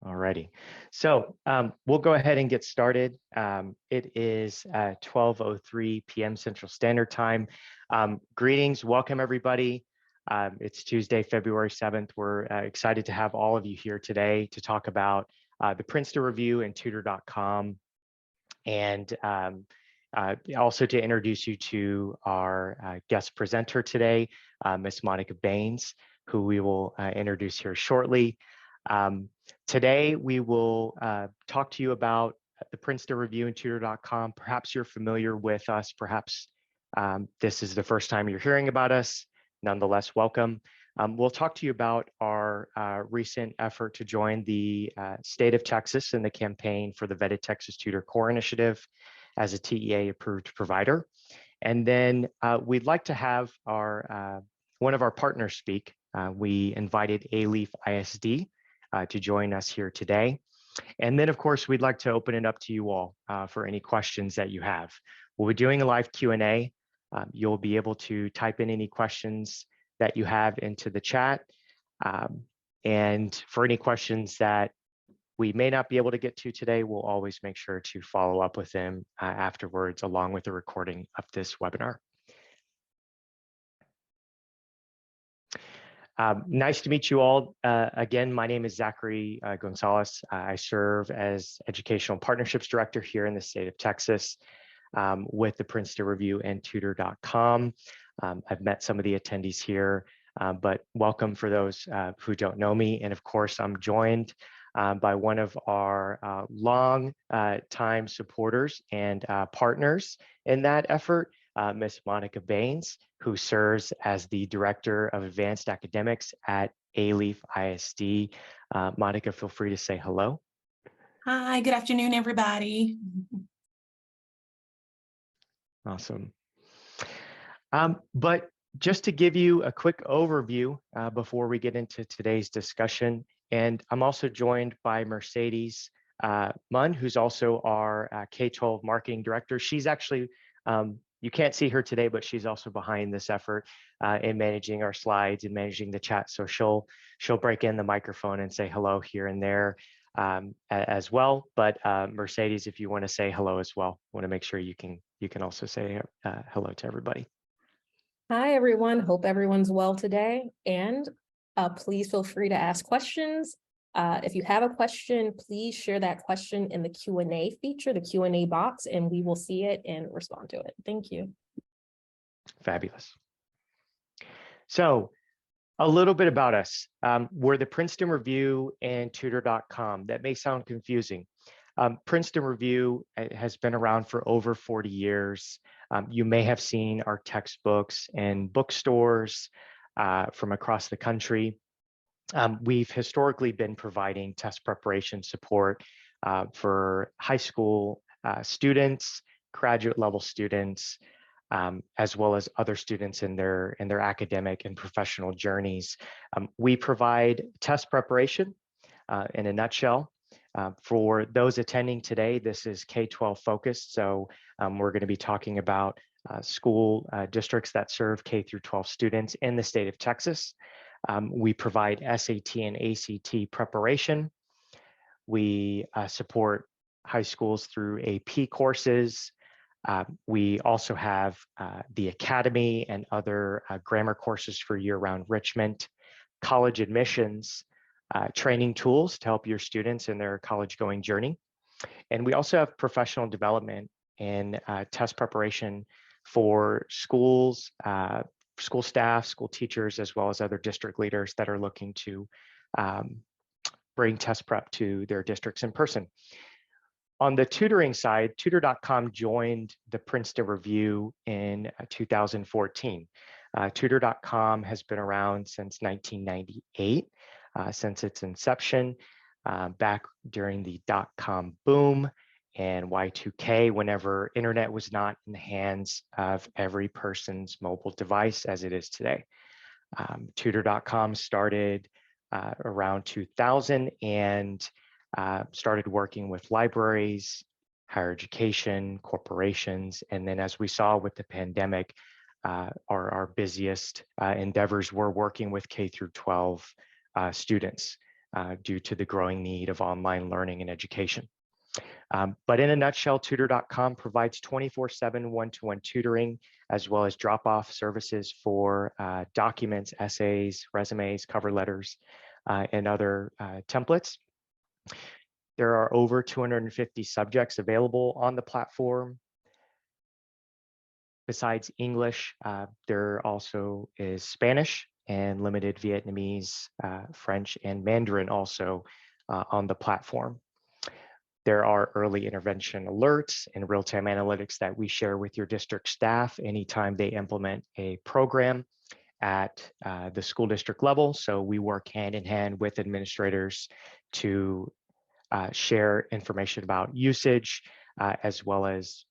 Alrighty, so we'll go ahead and get started. It is 12:03 p.m. Central Standard Time. Greetings, welcome everybody. It's Tuesday, February 7th. We're excited to have all of you here today to talk about the Princeton Review and Tutor.com, and also to introduce you to our guest presenter today, Miss Monica Baines, who we will introduce here shortly. Today, we will talk to you about the Princeton Review and Tutor.com. Perhaps you're familiar with us. Perhaps this is the first time you're hearing about us. Nonetheless, welcome. We'll talk to you about our recent effort to join the state of Texas in the campaign for the Vetted Texas Tutor Core Initiative as a TEA-approved provider. And then we'd like to have our one of our partners speak. We invited Alief ISD to join us here today. And then, of course, we'd like to open it up to you all for any questions that you have. We'll be doing a live Q&A. You'll be able to type in any questions that you have into the chat. And for any questions that we may not be able to get to today, we'll always make sure to follow up with them afterwards, along with the recording of this webinar. Nice to meet you all. Again, my name is Zachary Gonzalez. I serve as Educational Partnerships Director here in the state of Texas with the Princeton Review and Tutor.com. I've met some of the attendees here, but welcome for those who don't know me. And of course, I'm joined by one of our long time supporters and partners in that effort, Miss Monica Baines, who serves as the Director of Advanced Academics at Alief ISD. Monica, feel free to say hello. Hi, good afternoon, everybody. Awesome. But just to give you a quick overview before we get into today's discussion, and I'm also joined by Mercedes Munn, who's also our K-12 Marketing Director. She's actually, you can't see her today, but she's also behind this effort in managing our slides and managing the chat. So she'll break in the microphone and say hello here and there as well. But Mercedes, if you want to say hello as well, want to make sure you can also say hello to everybody. Hi, everyone. Hope everyone's well today. And please feel free to ask questions. If you have a question, please share that question in the Q&A feature, the Q&A box, and we will see it and respond to it. Thank you. Fabulous. So a little bit about us. We're the Princeton Review and Tutor.com. That may sound confusing. Princeton Review has been around for over 40 years. You may have seen our textbooks in bookstores from across the country. We've historically been providing test preparation support for high school students, graduate level students, as well as other students in their academic and professional journeys. We provide test preparation in a nutshell. For those attending today, this is K-12 focused, so we're going to be talking about school districts that serve K through 12 students in the state of Texas. We provide SAT and ACT preparation. We support high schools through AP courses. We also have the Academy and other grammar courses for year-round enrichment, college admissions, training tools to help your students in their college-going journey. And we also have professional development and test preparation for schools, school staff, school teachers, as well as other district leaders that are looking to bring test prep to their districts in person. On the tutoring side, Tutor.com joined the Princeton Review in 2014. Tutor.com has been around since 1998, since its inception, back during the dot-com boom and Y2K, whenever internet was not in the hands of every person's mobile device as it is today. Tutor.com started around 2000 and started working with libraries, higher education, corporations, and then as we saw with the pandemic, our busiest endeavors were working with K through 12 students. due to the growing need of online learning and education. But in a nutshell, Tutor.com provides 24/7 one-to-one tutoring, as well as drop-off services for documents, essays, resumes, cover letters, and other templates. There are over 250 subjects available on the platform. Besides English, there also is Spanish and limited Vietnamese, French, and Mandarin also on the platform. There are early intervention alerts and real-time analytics that we share with your district staff anytime they implement a program at the school district level. So we work hand in hand with administrators to share information about usage, as well as,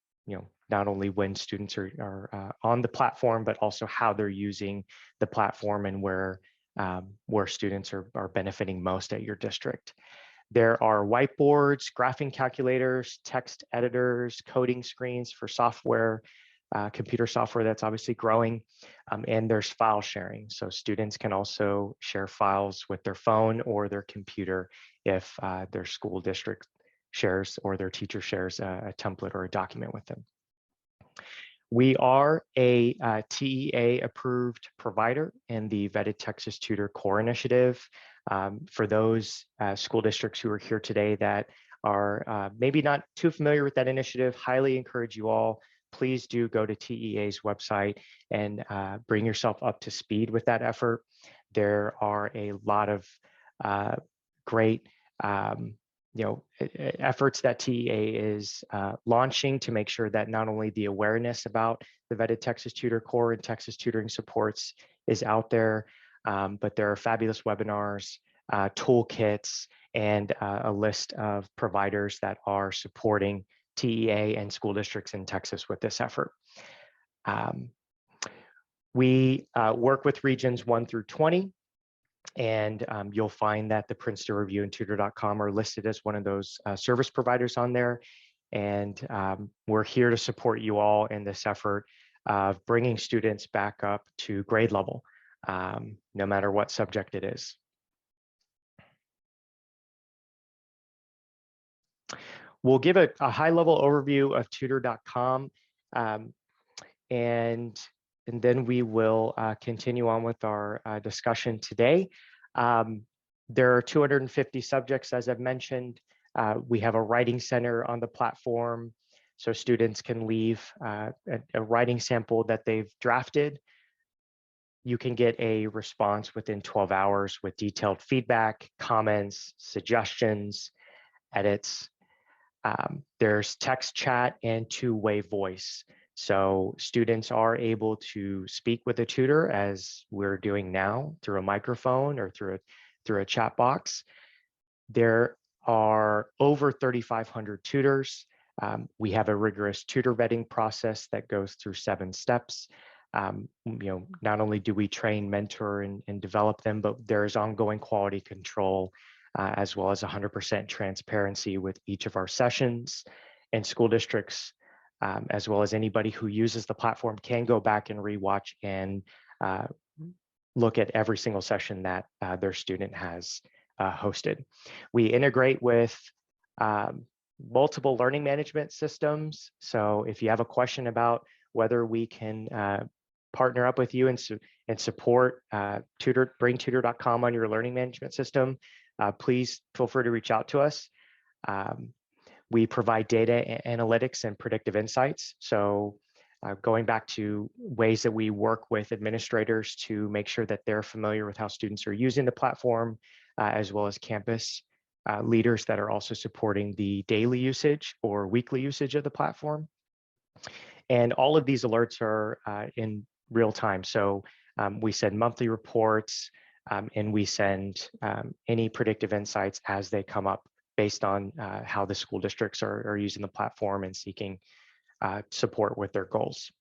not only when students are on the platform, but also how they're using the platform and where students are benefiting most at your district. There are whiteboards, graphing calculators, text editors, coding screens for software, computer software that's obviously growing, and there's file sharing. So students can also share files with their phone or their computer if their school district shares or their teacher shares a template or a document with them. We are a TEA approved provider in the Vetted Texas Tutor Core Initiative. For those school districts who are here today that are maybe not too familiar with that initiative, highly encourage you all, please do go to TEA's website and bring yourself up to speed with that effort. There are a lot of great efforts that TEA is launching to make sure that not only the awareness about the Vetted Texas Tutor Core and Texas Tutoring Supports is out there, but there are fabulous webinars, toolkits, and a list of providers that are supporting TEA and school districts in Texas with this effort. We work with regions 1 through 20. And you'll find that the Princeton Review and Tutor.com are listed as one of those service providers on there. And we're here to support you all in this effort of bringing students back up to grade level, no matter what subject it is. We'll give a high-level overview of Tutor.com, and then we will continue on with our discussion today. There are 250 subjects, as I've mentioned. We have a writing center on the platform, so students can leave a writing sample that they've drafted. You can get a response within 12 hours with detailed feedback, comments, suggestions, edits. There's text chat and two-way voice. So students are able to speak with a tutor, as we're doing now, through a microphone or through a chat box. There are over 3,500 tutors. We have a rigorous tutor vetting process that goes through 7 steps. Not only do we train, mentor, and develop them, but there is ongoing quality control, as well as 100% transparency with each of our sessions. And school districts, as well as anybody who uses the platform, can go back and rewatch and look at every single session that their student has hosted. We integrate with multiple learning management systems. So if you have a question about whether we can partner up with you and support bring Tutor.com on your learning management system, please feel free to reach out to us. We provide data analytics and predictive insights. So going back to ways that we work with administrators to make sure that they're familiar with how students are using the platform, as well as campus leaders that are also supporting the daily usage or weekly usage of the platform. And all of these alerts are in real time. So we send monthly reports, and we send any predictive insights as they come up based on how the school districts are using the platform and seeking support with their goals.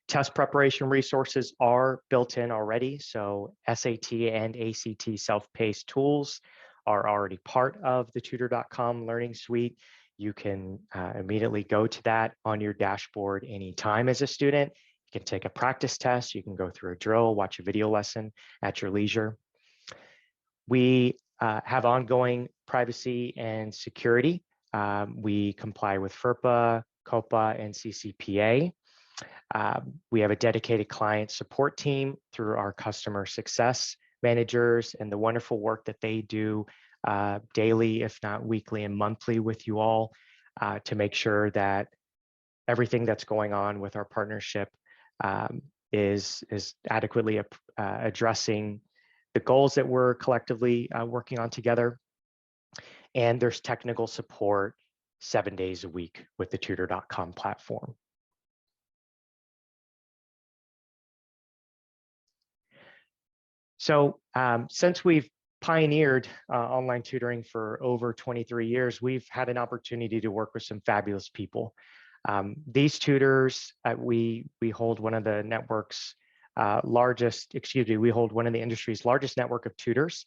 Test preparation resources are built in already. So SAT and ACT self-paced tools are already part of the Tutor.com learning suite. You can immediately go to that on your dashboard anytime as a student. You can take a practice test, you can go through a drill, watch a video lesson at your leisure. We have ongoing privacy and security. We comply with FERPA, COPA, and CCPA. We have a dedicated client support team through our customer success managers and the wonderful work that they do daily, if not weekly and monthly with you all to make sure that everything that's going on with our partnership is adequately addressing the goals that we're collectively working on together. And there's technical support 7 days a week with the Tutor.com platform. So since we've pioneered online tutoring for over 23 years, we've had an opportunity to work with some fabulous people. These tutors, we hold one of the network's we hold one of the industry's largest network of tutors.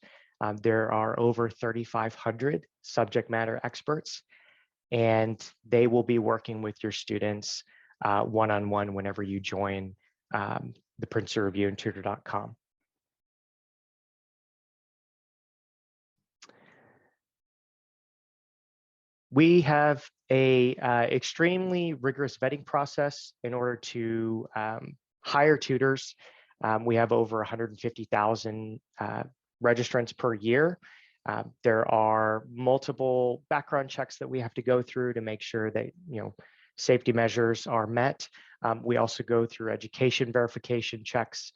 There are over 3,500 subject matter experts, and they will be working with your students one-on-one whenever you join the Princeton Review and Tutor.com. We have a extremely rigorous vetting process in order to hire tutors. We have over 150,000 registrants per year. There are multiple background checks that we have to go through to make sure that safety measures are met. We also go through education verification checks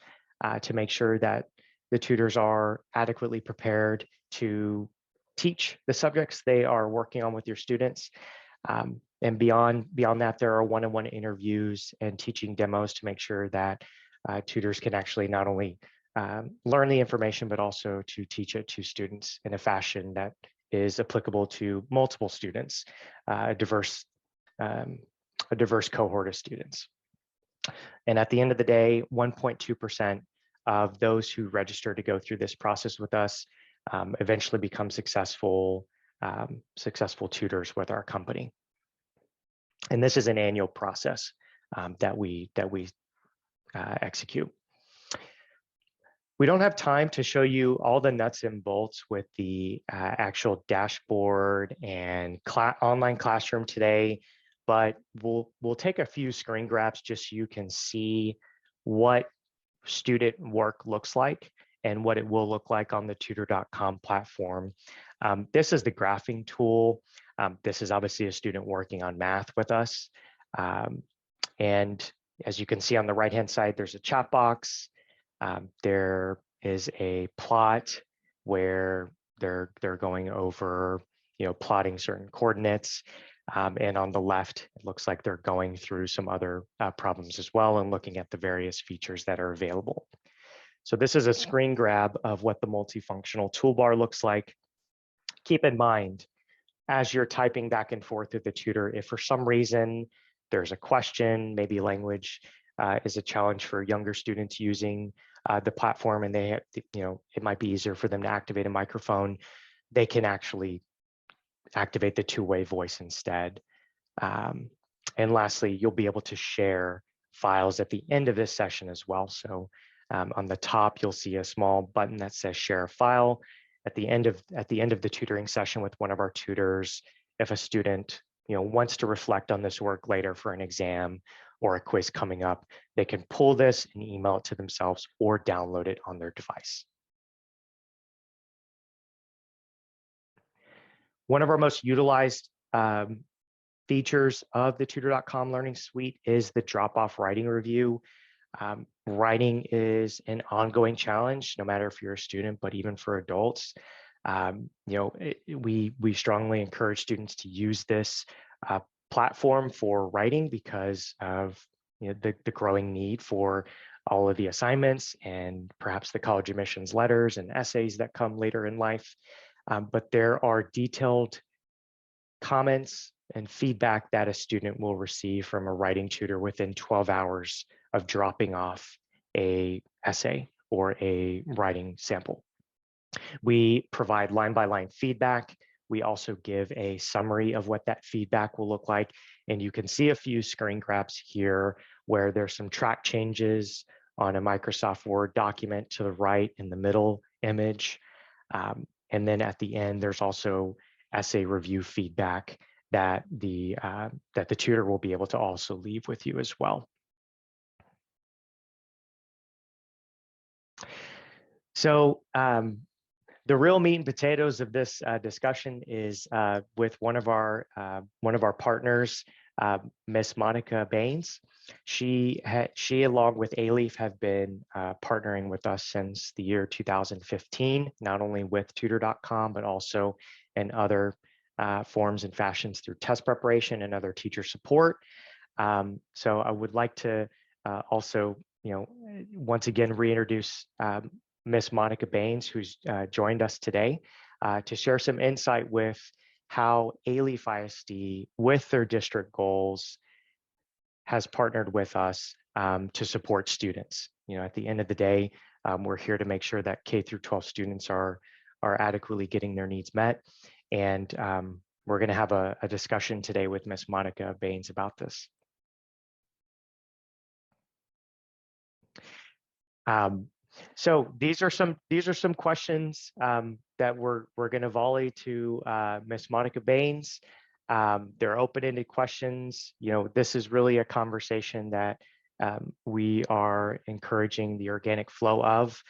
to make sure that the tutors are adequately prepared to teach the subjects they are working on with your students. And beyond that, there are one-on-one interviews and teaching demos to make sure that tutors can actually not only learn the information, but also to teach it to students in a fashion that is applicable to multiple students, a diverse cohort of students. And at the end of the day, 1.2% of those who register to go through this process with us eventually become successful tutors with our company. And this is an annual process that we execute. We don't have time to show you all the nuts and bolts with the actual dashboard and online classroom today, but we'll take a few screen grabs just so you can see what student work looks like and what it will look like on the Tutor.com platform. This is the graphing tool. This is obviously a student working on math with us. And as you can see on the right-hand side, there's a chat box. There is a plot where they're going over, plotting certain coordinates. And on the left, it looks like they're going through some other problems as well and looking at the various features that are available. So this is a screen grab of what the multifunctional toolbar looks like. Keep in mind, as you're typing back and forth with the tutor, if for some reason there's a question, maybe language is a challenge for younger students using the platform, and they have, it might be easier for them to activate a microphone, they can actually activate the two-way voice instead. And lastly, you'll be able to share files at the end of this session as well. So on the top, you'll see a small button that says share a file. At the end of the tutoring session with one of our tutors, if a student wants to reflect on this work later for an exam or a quiz coming up, they can pull this and email it to themselves or download it on their device. One of our most utilized features of the Tutor.com Learning Suite is the drop-off writing review. Writing is an ongoing challenge, no matter if you're a student, but even for adults. We strongly encourage students to use this platform for writing because of the growing need for all of the assignments and perhaps the college admissions letters and essays that come later in life. But there are detailed comments and feedback that a student will receive from a writing tutor within 12 hours of dropping off an essay or a writing sample. We provide line-by-line feedback. We also give a summary of what that feedback will look like. And you can see a few screen grabs here where there's some track changes on a Microsoft Word document to the right in the middle image. And then at the end, there's also essay review feedback that the tutor will be able to also leave with you as well. So the real meat and potatoes of this discussion is with one of our partners, Miss Monica Baines. She along with Alief have been partnering with us since the year 2015, not only with Tutor.com, but also in other forms and fashions through test preparation and other teacher support. So I would like to also, once again, reintroduce Miss Monica Baines, who's joined us today to share some insight with how Alief ISD, with their district goals, has partnered with us to support students. At the end of the day, we're here to make sure that K through 12 students are adequately getting their needs met. And we're going to have a discussion today with Miss Monica Baines about this. So these are some questions that we're going to volley to Miss Monica Baines. They're open-ended questions. This is really a conversation that we are encouraging the organic flow of.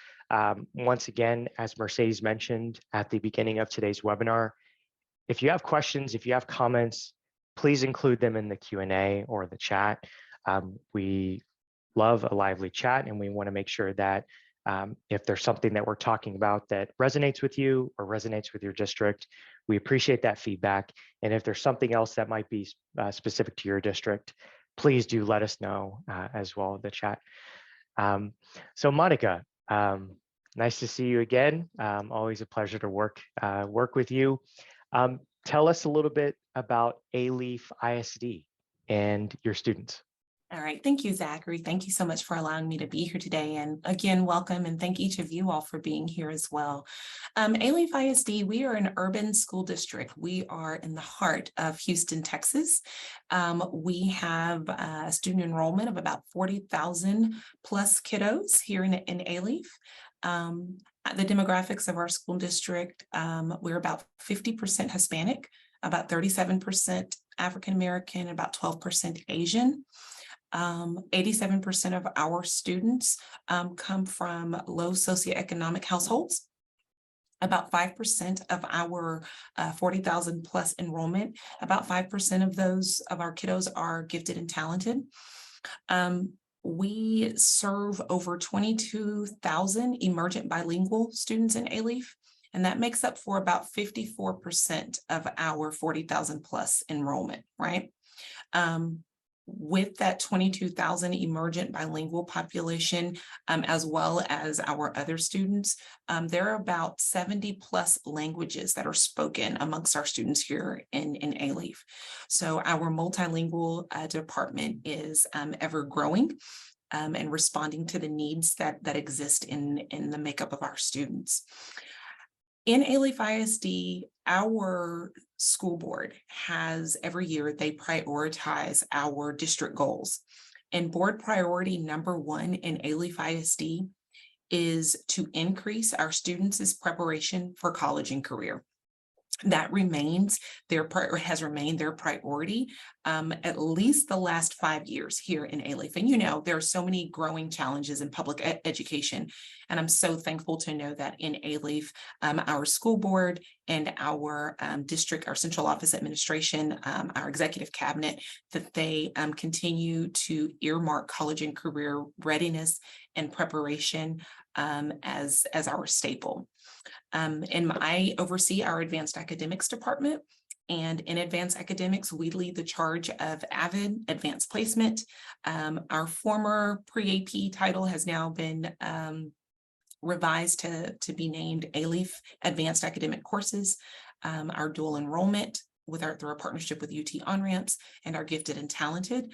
Once again, as Mercedes mentioned at the beginning of today's webinar, if you have questions, if you have comments, please include them in the Q&A or the chat. We love a lively chat, and we want to make sure that if there's something that we're talking about that resonates with you or resonates with your district, we appreciate that feedback. And if there's something else that might be specific to your district, please do let us know as well in the chat. So Monica, nice to see you again. Always a pleasure to work with you. Tell us a little bit about Alief ISD and your students. All right. Thank you, Zachary. Thank you so much for allowing me to be here today. And again, welcome, and thank each of you all for being here as well. Alief ISD, we are an urban school district. We are in the heart of Houston, Texas. We have a student enrollment of about 40,000 plus kiddos here in Alief. The demographics of our school district, we're about 50% Hispanic, about 37% African American, about 12% Asian. 87% of our students come from low socioeconomic households. About 5% of our 40,000 plus enrollment, about 5% of our kiddos are gifted and talented. We serve over 22,000 emergent bilingual students in Alief, and that makes up for about 54% of our 40,000 plus enrollment, right? With that 22,000 emergent bilingual population, as well as our other students, there are about 70 plus languages that are spoken amongst our students here in Alief. So our multilingual department is ever growing and responding to the needs that exist in the makeup of our students. In Alief ISD, our school board has every year they prioritize our district goals. And board priority number one in Alief ISD is to increase our students' preparation for college and career. That has remained their priority at least the last 5 years here in Alief. And there are so many growing challenges in public education. And I'm so thankful to know that in Alief, our school board and our district, our central office administration, our executive cabinet, that they continue to earmark college and career readiness and preparation as our staple. And I oversee our advanced academics department. And in advanced academics, we lead the charge of AVID, advanced placement. Our former pre-AP title has now been revised to be named Alief Advanced Academic Courses. Our dual enrollment through our partnership with UT On-Ramps, and our gifted and talented.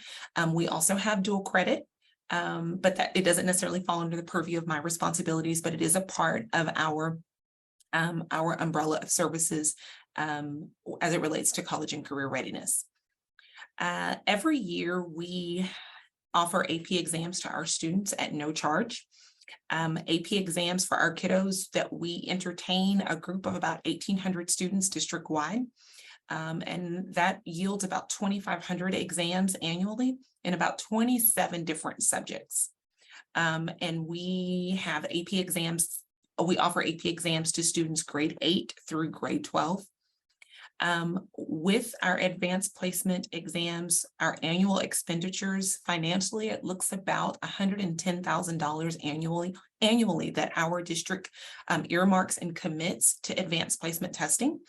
We also have dual credit. But that it doesn't necessarily fall under the purview of my responsibilities, but it is a part of our umbrella of services as it relates to college and career readiness. Every year we offer AP exams to our students at no charge. AP exams for our kiddos that we entertain a group of about 1,800 students district-wide. And that yields about 2,500 exams annually in about 27 different subjects. And we have AP exams. We offer AP exams to students grade 8 through grade 12. With our advanced placement exams, our annual expenditures financially, it looks about $110,000 annually that our district earmarks and commits to advanced placement testing.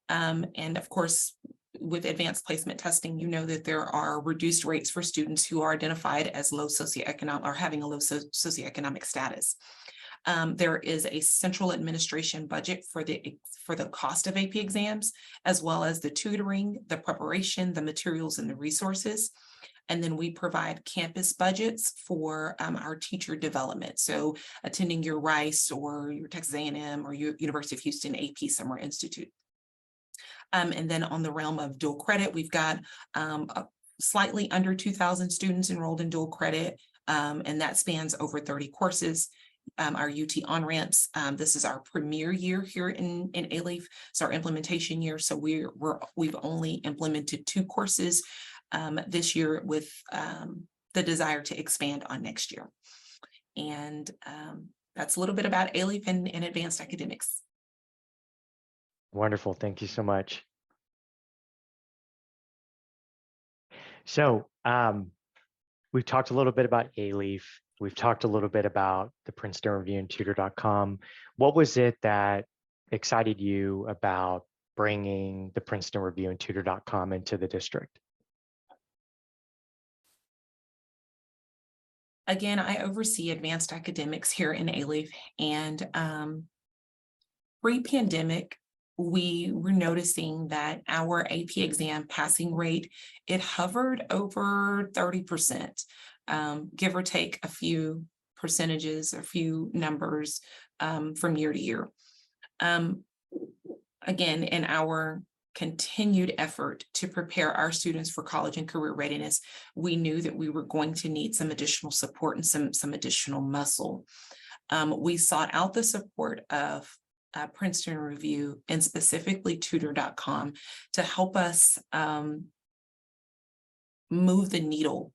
And of course, with advanced placement testing, you know that there are reduced rates for students who are identified as low socioeconomic or having a low socioeconomic status. There is a central administration budget for the cost of AP exams, as well as the tutoring, the preparation, the materials, and the resources. And then we provide campus budgets for our teacher development. So attending your Rice or your Texas A&M or your University of Houston AP Summer Institute. And then on the realm of dual credit, we've got slightly under 2,000 students enrolled in dual credit, and that spans over 30 courses. Our UT on-ramps, this is our premier year here in Alief. It's our implementation year, so we've only implemented 2 courses this year with the desire to expand on next year. And that's a little bit about Alief and advanced academics. Wonderful. Thank you so much. So we've talked a little bit about Alief. We've talked a little bit about the Princeton Review and Tutor.com. What was it that excited you about bringing the Princeton Review and Tutor.com into the district? Again, I oversee advanced academics here in Alief, and pre-pandemic, we were noticing that our AP exam passing rate, it hovered over 30%, give or take a few percentages, a few numbers from year to year. Again, in our continued effort to prepare our students for college and career readiness, we knew that we were going to need some additional support and some additional muscle. We sought out the support of Princeton Review and specifically Tutor.com to help us move the needle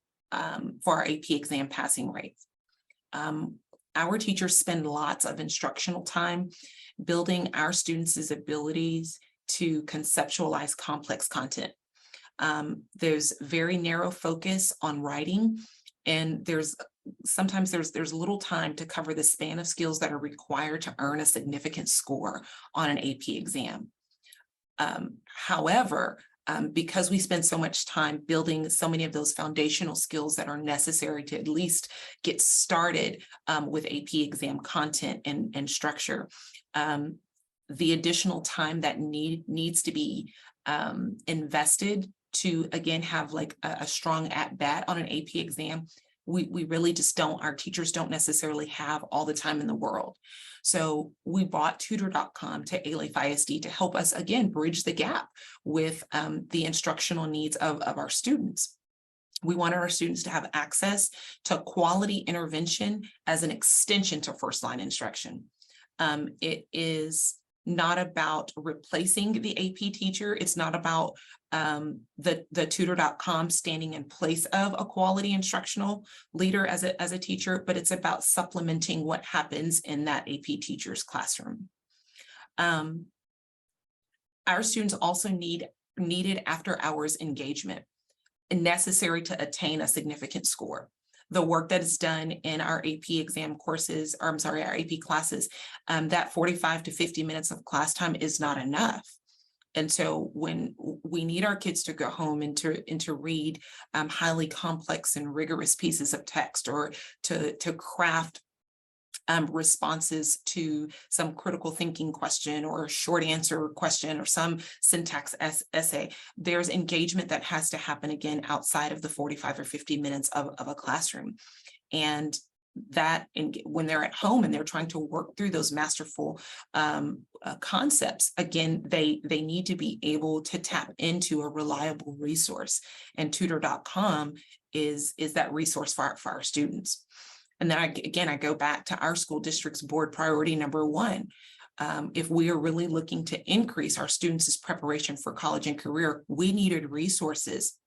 for our AP exam passing rates. Our teachers spend lots of instructional time building our students' abilities to conceptualize complex content. There's very narrow focus on writing, and sometimes there's little time to cover the span of skills that are required to earn a significant score on an AP exam. However, because we spend so much time building so many of those foundational skills that are necessary to at least get started with AP exam content and structure, the additional time that needs to be invested to, again, have like a strong at-bat on an AP exam, we really just don't, our teachers don't necessarily have all the time in the world. So we brought Tutor.com to Alief ISD to help us, again, bridge the gap with the instructional needs of our students. We wanted our students to have access to quality intervention as an extension to first line instruction. It is not about replacing the AP teacher. It's not about the Tutor.com standing in place of a quality instructional leader as a teacher, but it's about supplementing what happens in that AP teacher's classroom. Our students also needed after hours engagement necessary to attain a significant score. The work that is done in our AP exam courses, or I'm sorry, our AP classes, that 45 to 50 minutes of class time is not enough. And so when we need our kids to go home and to read highly complex and rigorous pieces of text, or to craft responses to some critical thinking question or a short answer question or some syntax essay, there's engagement that has to happen again outside of the 45 or 50 minutes of a classroom. And that when they're at home and they're trying to work through those masterful concepts, again, they need to be able to tap into a reliable resource, and Tutor.com is that resource for our students. And then I go back to our school district's board priority number one. If we are really looking to increase our students' preparation for college and career, we needed resources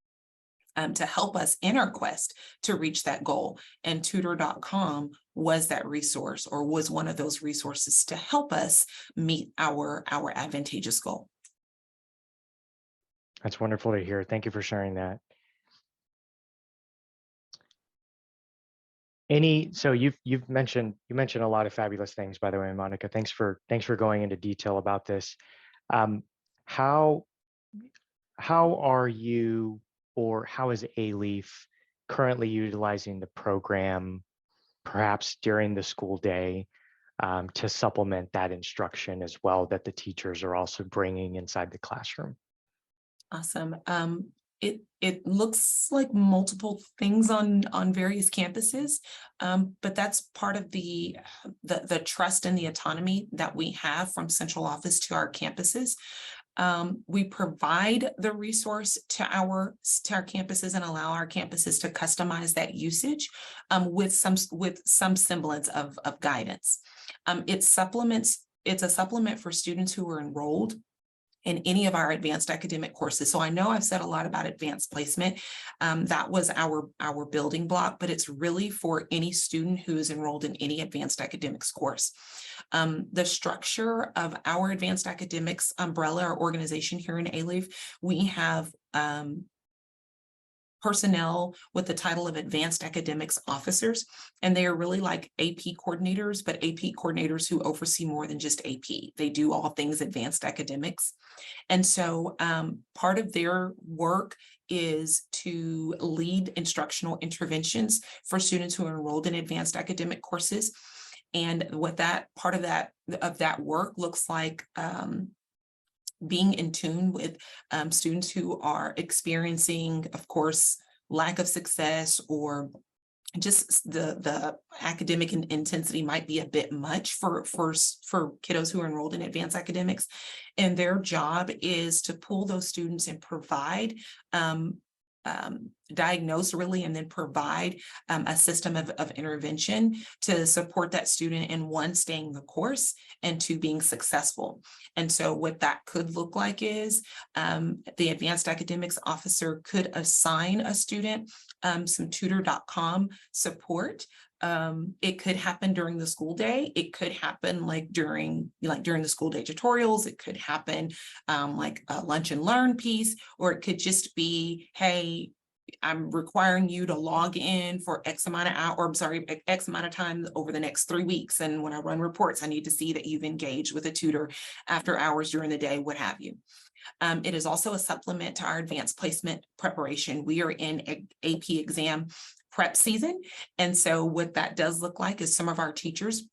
to help us in our quest to reach that goal. And Tutor.com was that resource, or was one of those resources to help us meet our advantageous goal. That's wonderful to hear. Thank you for sharing that. So you mentioned a lot of fabulous things, by the way, Monica. Thanks for going into detail about this. How are you, or how is Alief currently utilizing the program, perhaps during the school day, to supplement that instruction as well that the teachers are also bringing inside the classroom? Awesome. It looks like multiple things on various campuses, but that's part of the trust and the autonomy that we have from central office to our campuses. We provide the resource to our campuses and allow our campuses to customize that usage with some semblance of guidance. It's a supplement for students who are enrolled in any of our advanced academic courses. So I know I've said a lot about advanced placement. That was our building block, but it's really for any student who is enrolled in any advanced academics course. The structure of our advanced academics umbrella or organization here in Alief, we have personnel with the title of advanced academics officers, and they are really like AP coordinators, but AP coordinators who oversee more than just AP. They do all things advanced academics. And so part of their work is to lead instructional interventions for students who are enrolled in advanced academic courses. And what that part of that work looks like, being in tune with students who are experiencing, of course, lack of success, or just the academic intensity might be a bit much for kiddos who are enrolled in advanced academics. And their job is to pull those students and provide diagnose really, and then provide a system of intervention to support that student in one, staying the course, and two, being successful. And so what that could look like is the advanced academics officer could assign a student some Tutor.com support. It could happen during the school day. It could happen during the school day tutorials. It could happen like a lunch and learn piece, or it could just be, hey, I'm requiring you to log in for X amount of time over the next 3 weeks. And when I run reports, I need to see that you've engaged with a tutor after hours during the day, what have you. It is also a supplement to our advanced placement preparation. We are in AP exam prep season. And so what that does look like is some of our teachers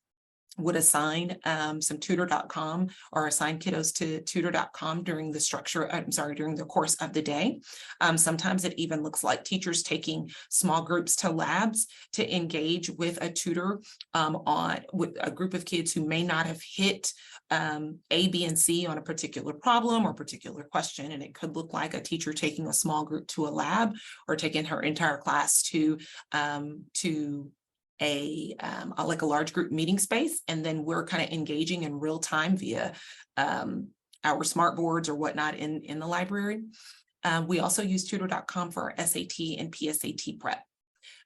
would assign some Tutor.com, or assign kiddos to Tutor.com during the course of the day. Sometimes it even looks like teachers taking small groups to labs to engage with a tutor with a group of kids who may not have hit A, B, and C on a particular problem or particular question. And it could look like a teacher taking a small group to a lab, or taking her entire class to like a large group meeting space, and then we're kind of engaging in real time via our smart boards or whatnot in the library. We also use Tutor.com for our SAT and PSAT prep.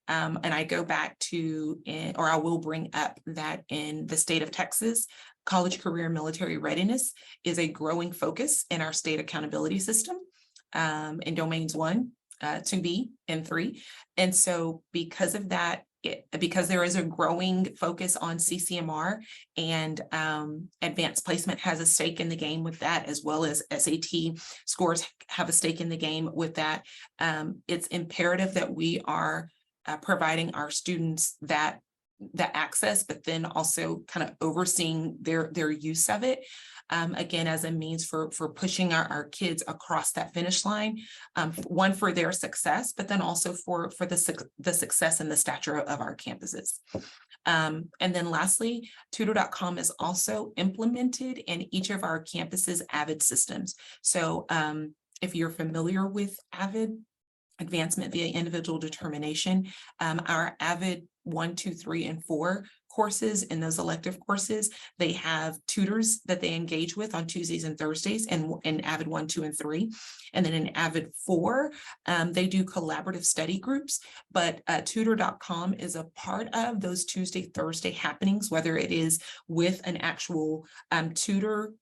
And I go back to, or I will bring up that in the state of Texas, college, career, and military readiness is a growing focus in our state accountability system in domains 1, 2B, and 3. And so because of that, because there is a growing focus on CCMR, and advanced placement has a stake in the game with that, as well as SAT scores have a stake in the game with that. It's imperative that we are providing our students that access, but then also kind of overseeing their use of it. Again, as a means for pushing our kids across that finish line, one, for their success, but then also for the success and the stature of our campuses. And then lastly, Tutor.com is also implemented in each of our campuses' AVID systems. So if you're familiar with AVID, Advancement via Individual Determination, our AVID 1, 2, 3, and 4 courses in those elective courses. They have tutors that they engage with on Tuesdays and Thursdays and in Avid 1, 2, and 3. And then in Avid 4, they do collaborative study groups, but Tutor.com is a part of those Tuesday, Thursday happenings, whether it is with an actual tutor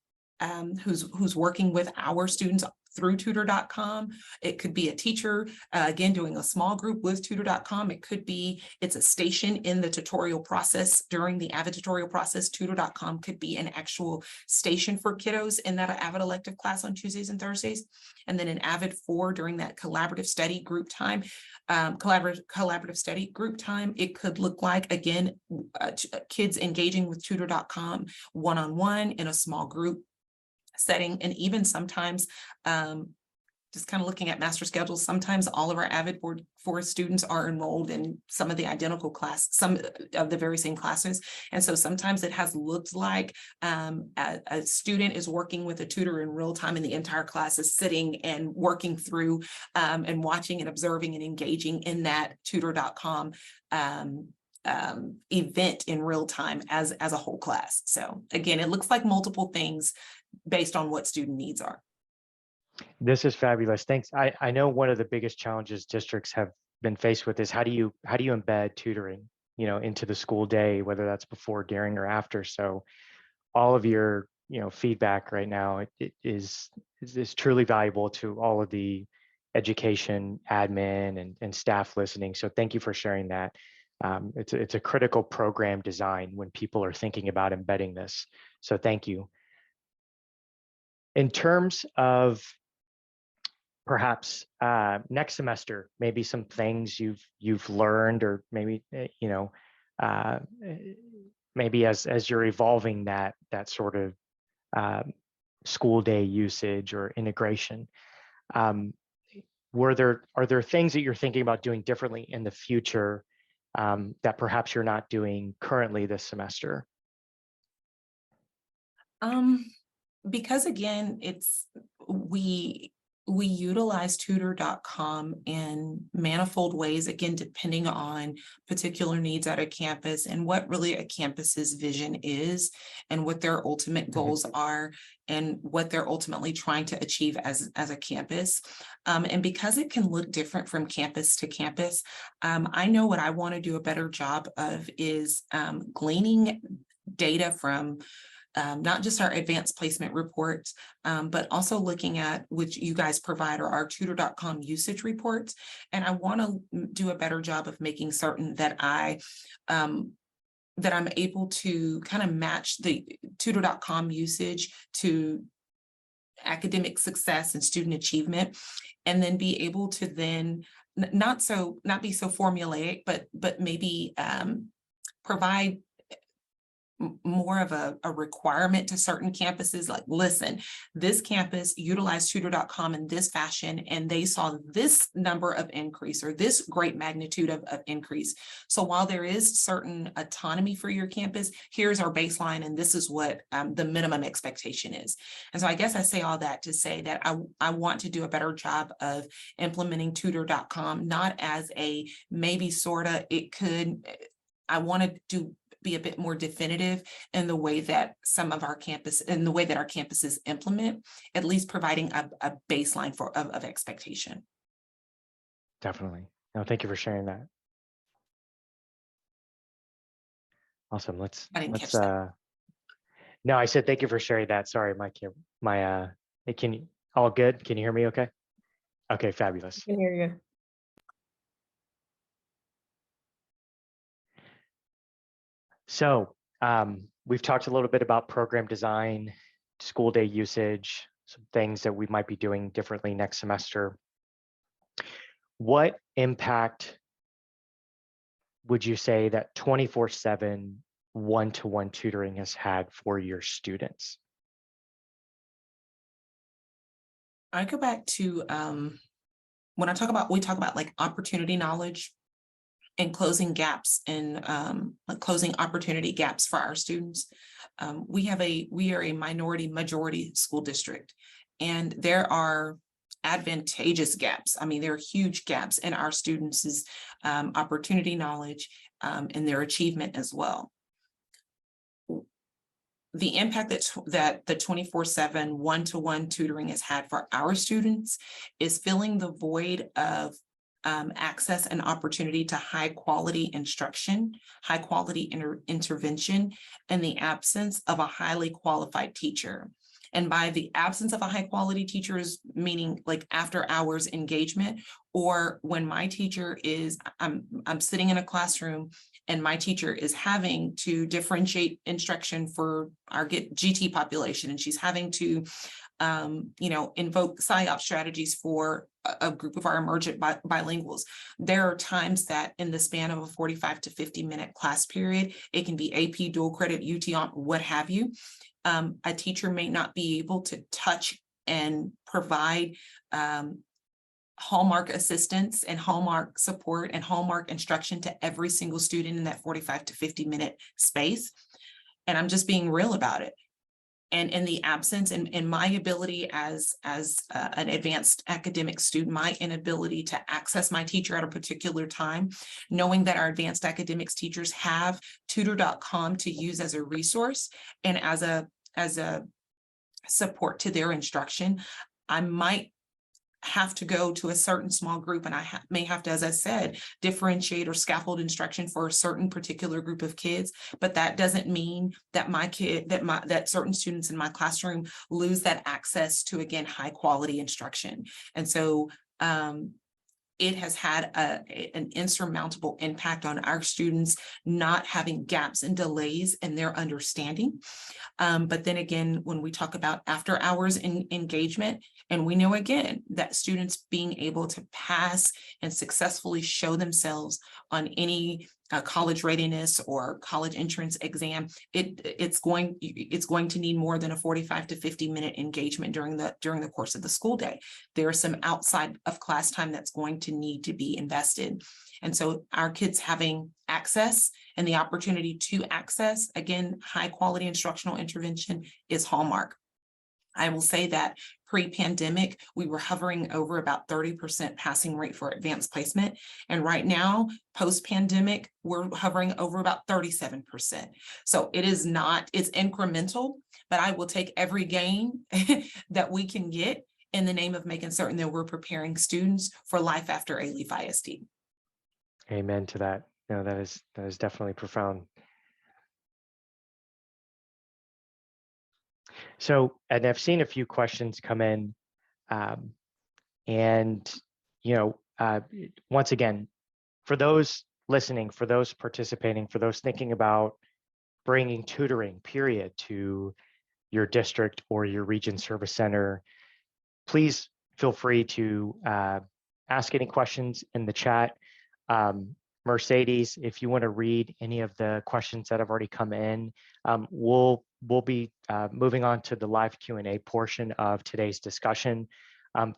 who's working with our students through Tutor.com. It could be a teacher, again, doing a small group with Tutor.com. It could be, it's a station in the tutorial process during the Avid tutorial process. Tutor.com could be an actual station for kiddos in that Avid elective class on Tuesdays and Thursdays. And then in Avid 4, during that collaborative study group time, collaborative study group time, it could look like, again, kids engaging with Tutor.com one-on-one in a small group setting. And even sometimes just kind of looking at master schedules, sometimes all of our Avid 4 students are enrolled in some of the identical class, some of the very same classes. And so sometimes it has looked like a student is working with a tutor in real time and the entire class is sitting and working through and watching and observing and engaging in that Tutor.com event in real time as a whole class. So again, it looks like multiple things based on what student needs are. This is fabulous. Thanks. I know one of the biggest challenges districts have been faced with is how do you embed tutoring, into the school day, whether that's before, during, or after. So all of your, feedback right now it is truly valuable to all of the education, admin, and staff listening. So thank you for sharing that. It's a critical program design when people are thinking about embedding this. So thank you. In terms of perhaps next semester, maybe some things you've learned, or maybe maybe as you're evolving that sort of school day usage or integration, are there things that you're thinking about doing differently in the future that perhaps you're not doing currently this semester? Because again, we utilize Tutor.com in manifold ways, again, depending on particular needs at a campus and what really a campus's vision is and what their ultimate goals are and what they're ultimately trying to achieve as a campus. And because it can look different from campus to campus, I know what I want to do a better job of is gleaning data from not just our advanced placement reports, but also looking at, which you guys provide, or our Tutor.com usage reports. And I want to do a better job of making certain that I'm able to kind of match the Tutor.com usage to academic success and student achievement, and then be able to then not be so formulaic, but maybe provide more of a requirement to certain campuses, like, listen, this campus utilized Tutor.com in this fashion, and they saw this number of increase or this great magnitude of increase. So while there is certain autonomy for your campus, here's our baseline, and this is what the minimum expectation is. And so I guess I say all that to say that I want to do a better job of implementing Tutor.com, not as a maybe, sorta, it could. I want to be a bit more definitive in the way that our campuses implement, at least providing a baseline of expectation. Definitely. No, thank you for sharing that. Awesome. I didn't catch that. No, I said thank you for sharing that. Sorry, all good? Can you hear me okay? Okay, fabulous. I can hear you. So we've talked a little bit about program design, school day usage, some things that we might be doing differently next semester. What impact would you say that 24/7 one-to-one tutoring has had for your students? I go back to when we talk about like opportunity knowledge and closing gaps and closing opportunity gaps for our students. We are a minority majority school district, and there are advantageous gaps. I mean, there are huge gaps in our students' opportunity knowledge in their achievement as well. The impact that the 24/7 one-to-one tutoring has had for our students is filling the void of access and opportunity to high quality instruction, high quality intervention, and the absence of a highly qualified teacher. And by the absence of a high quality teacher is meaning like after hours engagement, or when my teacher is, I'm sitting in a classroom and my teacher is having to differentiate instruction for our GT population, and she's having to invoke PSYOP strategies for a group of our emergent bilinguals. There are times that in the span of a 45 to 50-minute class period, it can be AP, dual credit, UT, what have you. A teacher may not be able to touch and provide hallmark assistance and hallmark support and hallmark instruction to every single student in that 45 to 50-minute space. And I'm just being real about it. And in the absence and in my ability as an advanced academic student, my inability to access my teacher at a particular time, knowing that our advanced academics teachers have Tutor.com to use as a resource and as a support to their instruction, I might have to go to a certain small group, and I may have to, as I said, differentiate or scaffold instruction for a certain particular group of kids. But that doesn't mean that that certain students in my classroom lose that access to, again, high quality instruction. And so it has had an insurmountable impact on our students not having gaps and delays in their understanding. But then again, when we talk about after hours engagement, and we know again that students being able to pass and successfully show themselves on any college readiness or college entrance exam, it's going to need more than a 45 to 50-minute engagement during the course of the school day. There are some outside of class time that's going to need to be invested. And so our kids having access and the opportunity to access, again, high quality instructional intervention is hallmark. I will say that pre-pandemic, we were hovering over about 30% passing rate for advanced placement. And right now, post-pandemic, we're hovering over about 37%. So it's incremental, but I will take every gain that we can get in the name of making certain that we're preparing students for life after Alief ISD. Amen to that. No, that is definitely profound. So, and I've seen a few questions come in, and once again, for those listening, for those participating, for those thinking about bringing tutoring, period, to your district or your region service center, please feel free to ask any questions in the chat. Mercedes, if you want to read any of the questions that have already come in, we'll be moving on to the live Q&A portion of today's discussion.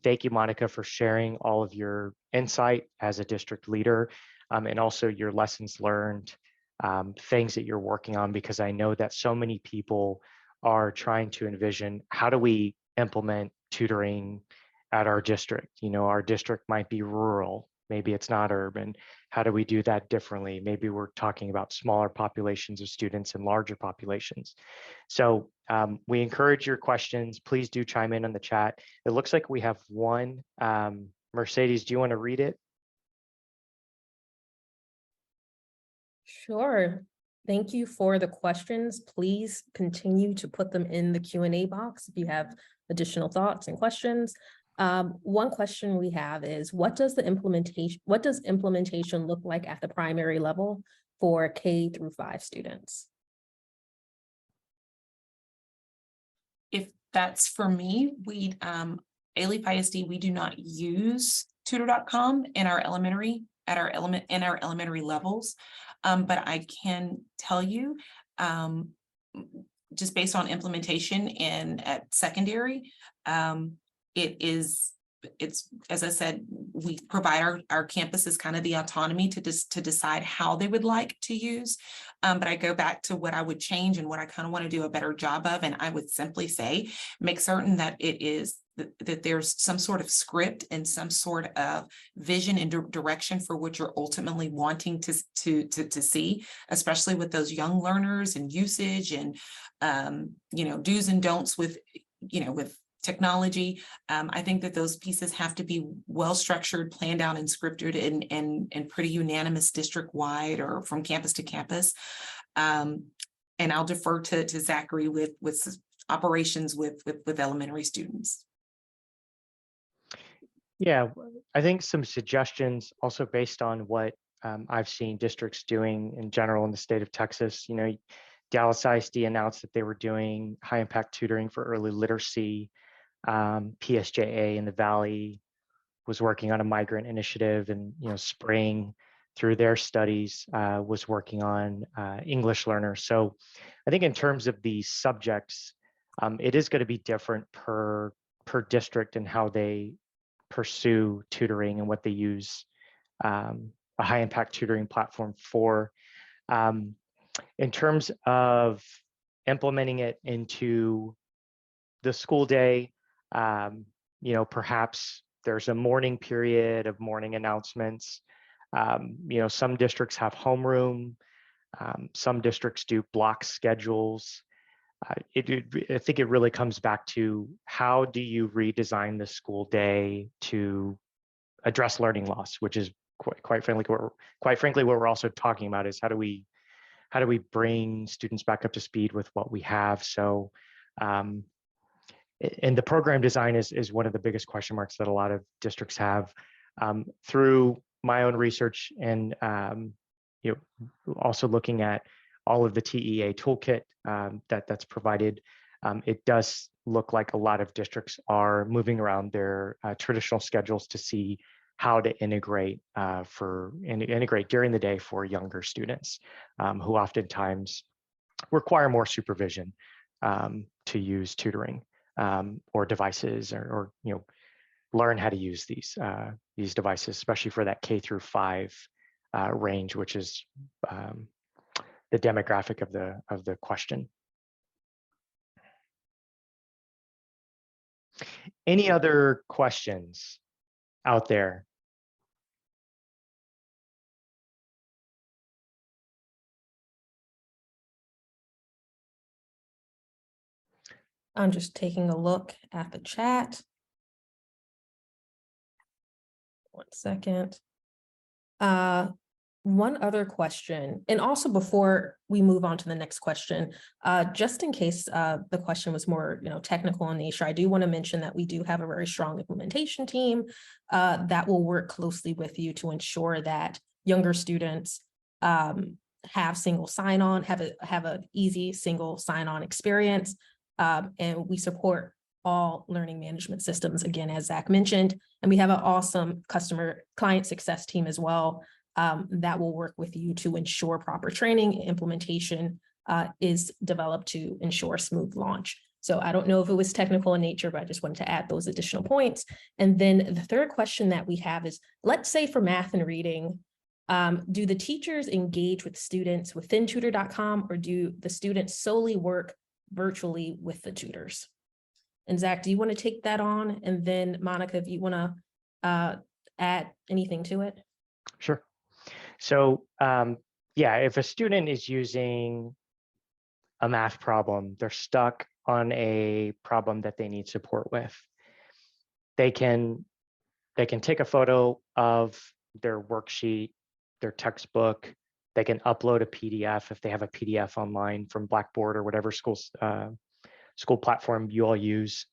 Thank you, Monica, for sharing all of your insight as a district leader, and also your lessons learned, things that you're working on, because I know that so many people are trying to envision, how do we implement tutoring at our district? Our district might be rural, maybe it's not urban. How do we do that differently? Maybe we're talking about smaller populations of students and larger populations. So we encourage your questions. Please do chime in on the chat. It looks like we have one. Mercedes, do you want to read it? Sure. Thank you for the questions. Please continue to put them in the Q&A box if you have additional thoughts and questions. One question we have is, what does implementation look like at the primary level for K-5 students? If that's for me, Alief ISD, we do not use Tutor.com in our elementary levels, but I can tell you, just based on implementation at secondary, it's as I said, we provide our campuses kind of the autonomy to decide how they would like to use. But I go back to what I would change and what I kind of want to do a better job of, and I would simply say, make certain that it is that there's some sort of script and some sort of vision and direction for what you're ultimately wanting to see, especially with those young learners and usage and, do's and don'ts with, with technology. I think that those pieces have to be well structured, planned out and scripted and pretty unanimous district wide or from campus to campus. And I'll defer to Zachary with operations with elementary students. Yeah, I think some suggestions also based on what I've seen districts doing in general in the state of Texas. Dallas ISD announced that they were doing high impact tutoring for early literacy. PSJA in the Valley was working on a migrant initiative, and Spring through their studies was working on English learners. So I think in terms of the subjects, it is going to be different per district and how they pursue tutoring and what they use a high impact tutoring platform for. In terms of implementing it into the school day, perhaps there's a morning period of morning announcements. Some districts have homeroom. Some districts do block schedules. I think it really comes back to how do you redesign the school day to address learning loss, which is quite frankly what we're also talking about is how do we bring students back up to speed with what we have. So, and the program design is one of the biggest question marks that a lot of districts have. Through my own research and also looking at all of the TEA toolkit that's provided, it does look like a lot of districts are moving around their traditional schedules to see how to integrate during the day for younger students who oftentimes require more supervision to use tutoring or devices or learn how to use these devices, especially for that K-5 range, which is the demographic of the question. Any other questions out there? I'm just taking a look at the chat. 1 second. One other question, and also before we move on to the next question, just in case the question was more technical in nature, I do want to mention that we do have a very strong implementation team that will work closely with you to ensure that younger students have single sign-on, have an easy single sign-on experience, and we support all learning management systems, again, as Zach mentioned, and we have an awesome client success team as well that will work with you to ensure proper training and implementation is developed to ensure smooth launch. So I don't know if it was technical in nature, but I just wanted to add those additional points. And then the third question that we have is, let's say for math and reading, do the teachers engage with students within Tutor.com, or do the students solely work virtually with the tutors? And Zach, do you want to take that on? And then Monica, if you want to add anything to it? Sure. So if a student is using a math problem, they're stuck on a problem that they need support with, they can take a photo of their worksheet, their textbook. They can upload a PDF if they have a PDF online from Blackboard or whatever school platform you all use,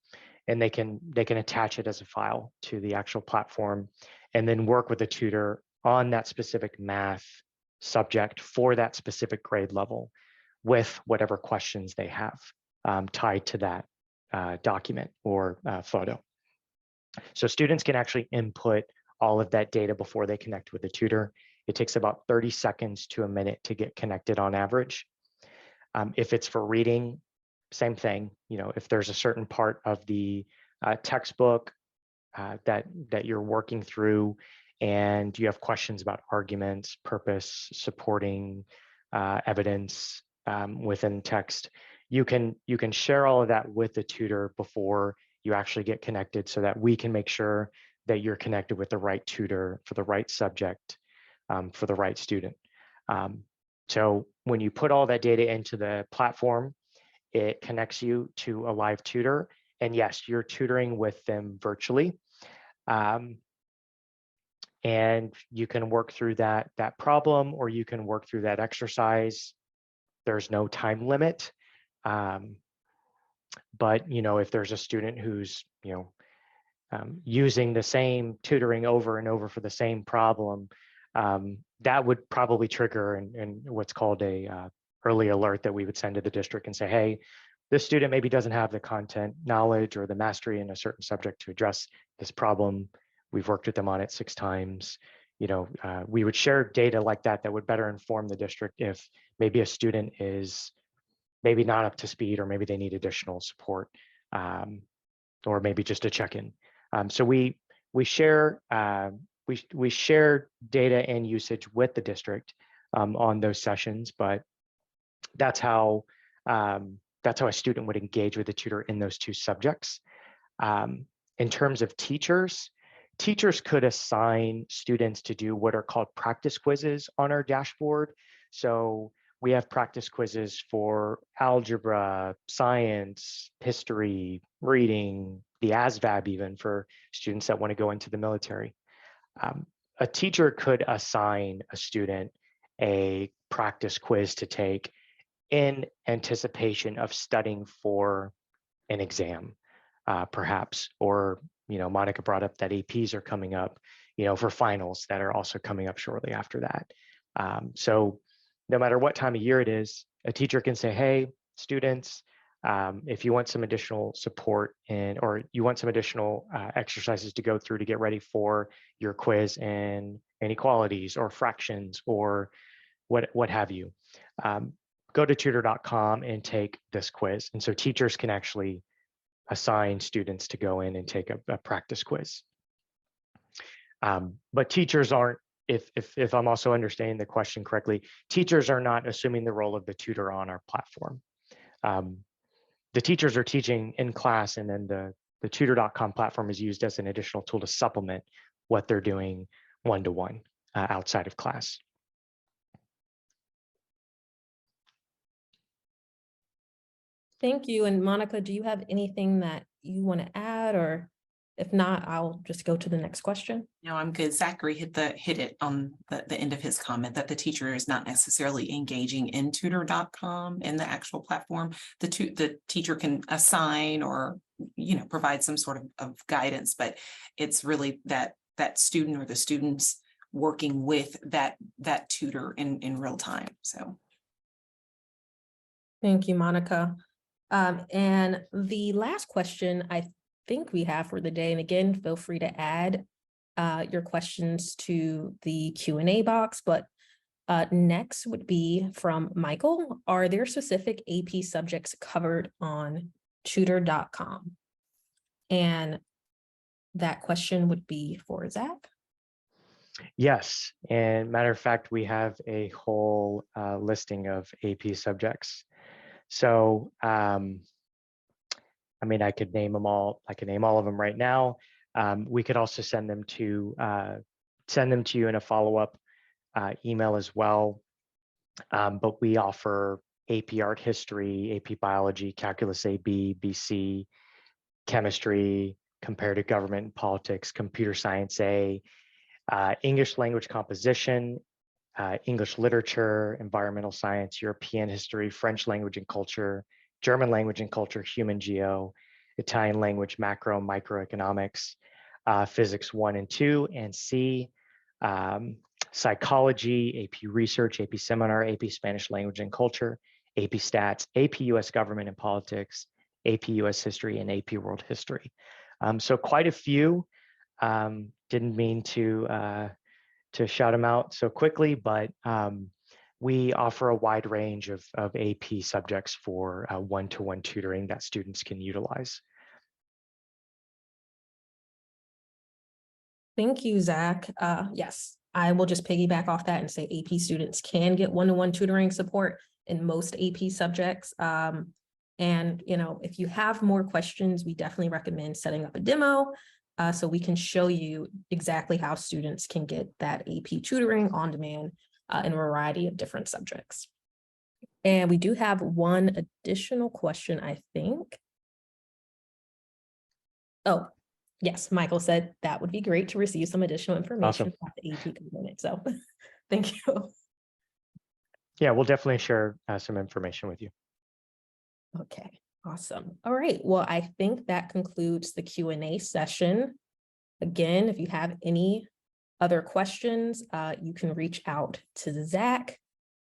and they can attach it as a file to the actual platform and then work with a tutor on that specific math subject for that specific grade level with whatever questions they have tied to that document or photo. So students can actually input all of that data before they connect with a tutor. It takes about 30 seconds to a minute to get connected on average. If it's for reading, same thing. If there's a certain part of the textbook that you're working through and you have questions about arguments, purpose, supporting evidence within text, you can share all of that with the tutor before you actually get connected so that we can make sure that you're connected with the right tutor for the right subject, for the right student. So when you put all that data into the platform, it connects you to a live tutor. And yes, you're tutoring with them virtually. And you can work through that problem, or you can work through that exercise. There's no time limit. But if there's a student who's using the same tutoring over and over for the same problem, that would probably trigger and what's called a early alert that we would send to the district and say, hey, this student maybe doesn't have the content knowledge or the mastery in a certain subject to address this problem. We've worked with them on it 6 times. We would share data like that would better inform the district if maybe a student is maybe not up to speed, or maybe they need additional support, or maybe just a check-in. So we share we share data and usage with the district on those sessions, but that's how a student would engage with a tutor in those 2 subjects. In terms of teachers could assign students to do what are called practice quizzes on our dashboard. So we have practice quizzes for algebra, science, history, reading, the ASVAB even for students that want to go into the military. A teacher could assign a student a practice quiz to take in anticipation of studying for an exam, perhaps, or Monica brought up that APs are coming up, for finals that are also coming up shortly after that. So no matter what time of year it is, a teacher can say, hey, students, if you want some additional support or you want some additional exercises to go through to get ready for your quiz in inequalities or fractions or what have you, go to Tutor.com and take this quiz. And so teachers can actually assign students to go in and take a practice quiz. But teachers aren't, if I'm also understanding the question correctly, teachers are not assuming the role of the tutor on our platform. The teachers are teaching in class, and then the Tutor.com platform is used as an additional tool to supplement what they're doing one-to-one outside of class. Thank you. And Monica, do you have anything that you want to add, or if not, I'll just go to the next question. No, I'm good. Zachary hit it on the end of his comment that the teacher is not necessarily engaging in Tutor.com in the actual platform. The teacher can assign or provide some sort of guidance, but it's really that student or the students working with that tutor in real time. So thank you, Monica. And the last question I think we have for the day, and again, feel free to add your questions to the Q&A box, but next would be from Michael. Are there specific AP subjects covered on Tutor.com? And that question would be for Zach. Yes, and matter of fact, we have a whole listing of AP subjects. So, I mean, I could name them all. I could name all of them right now. We could also send them to you in a follow-up email as well. But we offer AP Art History, AP Biology, Calculus AB, BC, Chemistry, Comparative Government and Politics, Computer Science A, English Language Composition, English Literature, Environmental Science, European History, French Language and Culture, German Language and Culture, Human Geo, Italian Language, Macro, Microeconomics, Physics 1 and 2, and C, Psychology, AP Research, AP Seminar, AP Spanish Language and Culture, AP Stats, AP US Government and Politics, AP US History, and AP World History. So quite a few. Didn't mean to shout them out so quickly, but we offer a wide range of AP subjects for one-to-one tutoring that students can utilize. Thank you, Zach. Yes, I will just piggyback off that and say AP students can get one-to-one tutoring support in most AP subjects. And, if you have more questions, we definitely recommend setting up a demo so we can show you exactly how students can get that AP tutoring on demand in a variety of different subjects. And we do have one additional question, I think. Oh, yes, Michael said that would be great to receive some additional information Awesome. about the AP component. So thank you. Yeah, we'll definitely share some information with you. Okay, awesome. All right, well, I think that concludes the Q&A session. Again, if you have any other questions, you can reach out to Zach.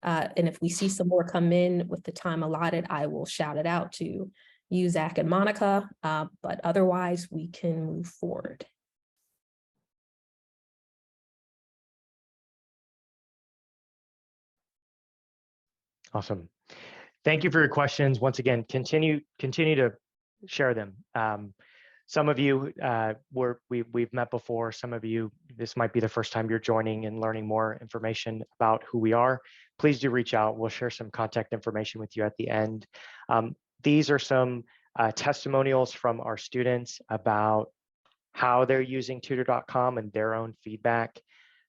And if we see some more come in with the time allotted, I will shout it out to you, Zach and Monica, but otherwise we can move forward. Awesome. Thank you for your questions. Once again, continue to share them. Some of you we've met before. Some of you, this might be the first time you're joining and learning more information about who we are. Please do reach out. We'll share some contact information with you at the end. These are some testimonials from our students about how they're using Tutor.com and their own feedback.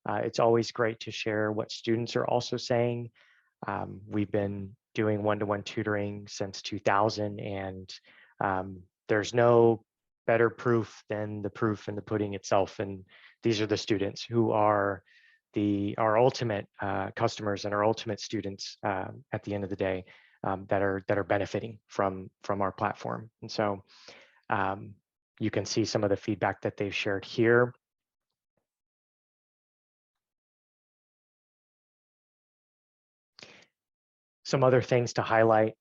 It's always great to share what students are also saying. We've been doing one-to-one tutoring since 2000, and there's no better proof than the proof in the pudding itself. And these are the students who are our ultimate customers and our ultimate students at the end of the day that are benefiting from our platform. And so you can see some of the feedback that they've shared here. Some other things to highlight.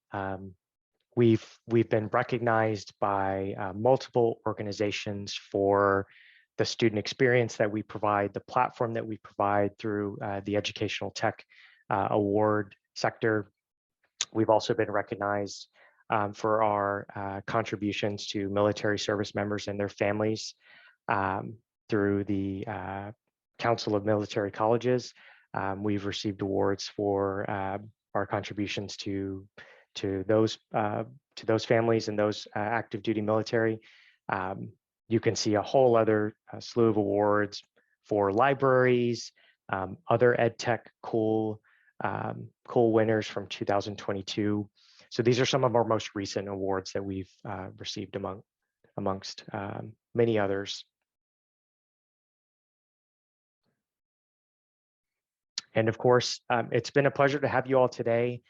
We've been recognized by multiple organizations for the student experience that we provide, the platform that we provide through the Educational Tech Award sector. We've also been recognized for our contributions to military service members and their families through the Council of Military Colleges. We've received awards for our contributions to those families and those active duty military. You can see a whole other slew of awards for libraries, other ed tech cool winners from 2022. So these are some of our most recent awards that we've received amongst many others. And of course, it's been a pleasure to have you all today.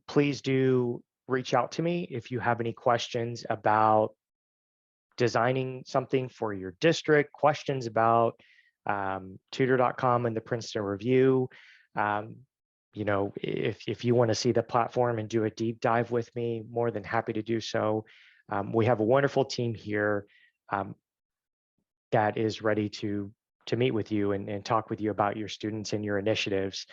Please do reach out to me if you have any questions about designing something for your district, questions about Tutor.com and the Princeton Review. If you want to see the platform and do a deep dive with me, more than happy to do so. We have a wonderful team here that is ready to meet with you and talk with you about your students and your initiatives.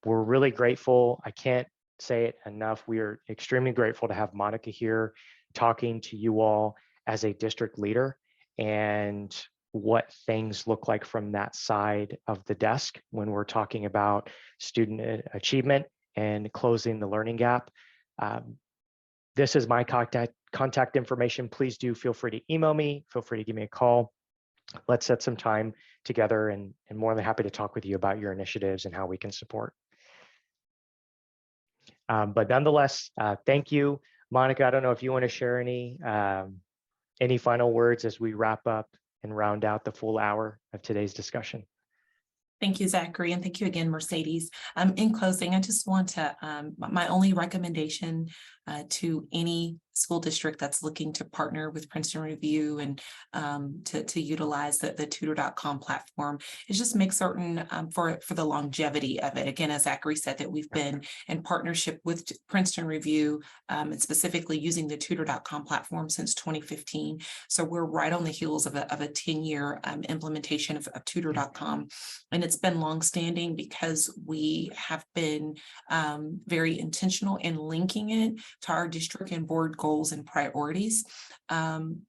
We're really grateful. I can't say it enough. We are extremely grateful to have Monica here talking to you all as a district leader and what things look like from that side of the desk when we're talking about student achievement and closing the learning gap. This is my contact information. Please do feel free to email me, feel free to give me a call. Let's set some time together and more than happy to talk with you about your initiatives and how we can support. But nonetheless, thank you. Monica, I don't know if you want to share any final words as we wrap up and round out the full hour of today's discussion. Thank you, Zachary, and thank you again, Mercedes. In closing, I just want to, my only recommendation to any school district that's looking to partner with Princeton Review and to utilize the Tutor.com platform is just make certain for the longevity of it. Again, as Zachary said, that we've been in partnership with Princeton Review and specifically using the Tutor.com platform since 2015. So we're right on the heels of a 10-year implementation of Tutor.com. And it's been longstanding because we have been very intentional in linking it to our district and board goals and priorities in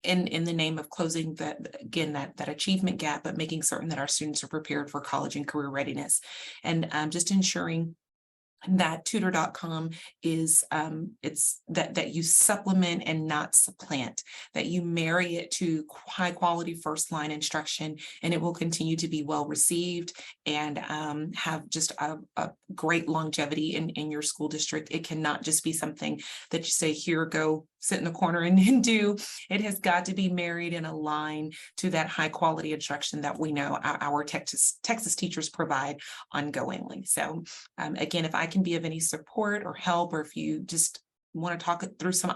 the name of closing that achievement gap, but making certain that our students are prepared for college and career readiness, and just ensuring that Tutor.com is it's that you supplement and not supplant, that you marry it to high quality first line instruction, and it will continue to be well received and have just a great longevity in your school district. It cannot just be something that you say, here, go sit in the corner and do. It has got to be married and aligned to that high quality instruction that we know our Texas teachers provide ongoingly. So again, if I can be of any support or help, or if you just want to talk through some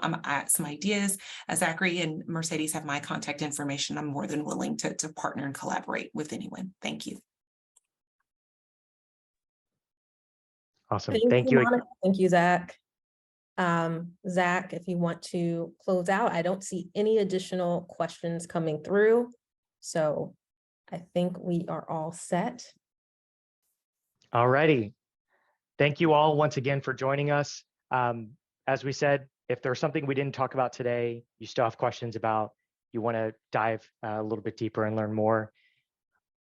ideas, Zachary and Mercedes have my contact information. I'm more than willing to partner and collaborate with anyone. Thank you. Awesome. Thank you. Monica. Thank you, Zach. Zach, if you want to close out, I don't see any additional questions coming through. So I think we are all set. All righty. Thank you all once again for joining us. As we said, if there's something we didn't talk about today, you still have questions about, you want to dive a little bit deeper and learn more,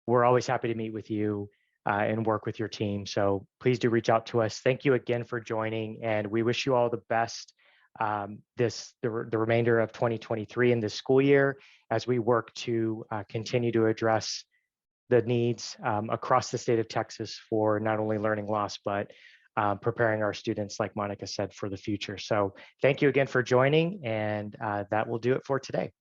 we're always happy to meet with you and work with your team. So please do reach out to us. Thank you again for joining, and we wish you all the best the remainder of 2023 in this school year as we work to continue to address the needs across the state of Texas for not only learning loss, but preparing our students, like Monica said, for the future. So thank you again for joining, and that will do it for today.